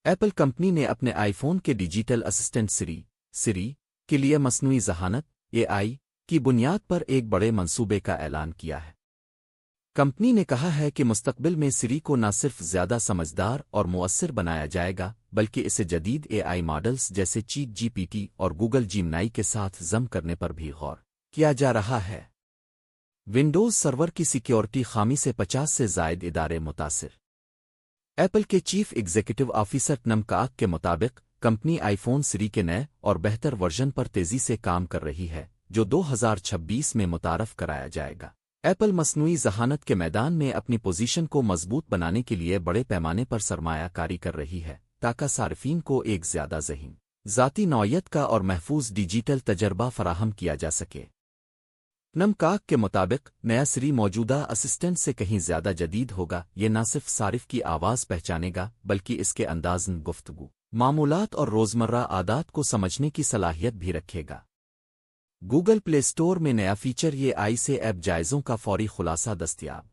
Apple company نے اپنے آئی phone کے ڈیجیٹل اسسٹنٹ سری کے لیے مصنوعی ذہانت AI کی بنیاد پر ایک بڑے منصوبے کا اعلان کیا ہے۔ کمپنی نے کہا ہے کہ مستقبل میں سری کو نہ صرف زیادہ سمجھدار اور مؤثر بنایا جائے گا بلکہ اسے جدید AI ماڈلز جیسے GPT اور گوگل جیمنائی کے ساتھ ضم کرنے پر بھی غور کیا جا رہا ہے۔ ونڈوز سرور کی سیکیورٹی خامی سے 50 سے زائد ادارے متاثر۔ ایپل کے چیف ایگزیکٹو آفیسر ٹم کاک کے مطابق کمپنی آئی فون سری کے نئے اور بہتر ورژن پر تیزی سے کام کر رہی ہے جو 2026 میں متعارف کرایا جائے گا۔ ایپل مصنوعی ذہانت کے میدان میں اپنی پوزیشن کو مضبوط بنانے کے لیے بڑے پیمانے پر سرمایہ کاری کر رہی ہے تاکہ صارفین کو ایک زیادہ ذہین، ذاتی نوعیت کا اور محفوظ ڈیجیٹل تجربہ فراہم کیا جا سکے۔ نم کاک کے مطابق نیا سری موجودہ اسسٹنٹ سے کہیں زیادہ جدید ہوگا۔ یہ نہ صرف صارف کی آواز پہچانے گا بلکہ اس کے اندازن گفتگو، معمولات اور روزمرہ عادات کو سمجھنے کی صلاحیت بھی رکھے گا۔ گوگل پلے اسٹور میں نیا فیچر یہ آئی سے ایپ جائزوں کا فوری خلاصہ دستیاب۔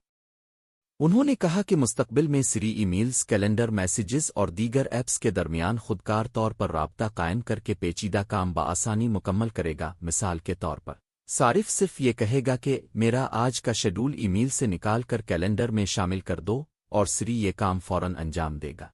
انہوں نے کہا کہ مستقبل میں سری ای میلز، کیلنڈر، میسیجز اور دیگر ایپس کے درمیان خودکار طور پر رابطہ قائم کر کے پیچیدہ کام بآسانی مکمل کرے گا۔ مثال کے طور پر صارف صرف یہ کہے گا کہ میرا آج کا شیڈول ای میل سے نکال کر کیلنڈر میں شامل کر دو اور سری یہ کام فوراً انجام دے گا۔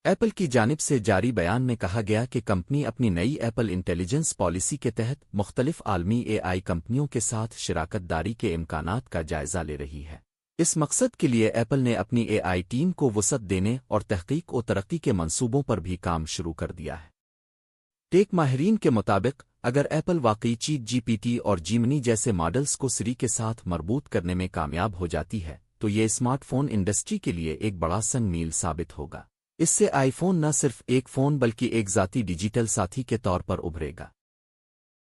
ایپل کی جانب سے جاری بیان میں کہا گیا کہ کمپنی اپنی نئی ایپل انٹیلیجنس پالیسی کے تحت مختلف عالمی AI کمپنیوں کے ساتھ شراکت داری کے امکانات کا جائزہ لے رہی ہے۔ اس مقصد کے لیے ایپل نے اپنی AI ٹیم کو وسعت دینے اور تحقیق و ترقی کے منصوبوں پر بھی کام شروع کر دیا ہے۔ ٹیک ماہرین کے مطابق اگر ایپل واقعی GPT اور جیمنی جیسے ماڈلز کو سری کے ساتھ مربوط کرنے میں کامیاب ہو جاتی ہے تو یہ اسمارٹ فون انڈسٹری کے لیے ایک بڑا سنگ میل ثابت ہوگا۔ اس سے آئی فون نہ صرف ایک فون بلکہ ایک ذاتی ڈیجیٹل ساتھی کے طور پر ابھرے گا۔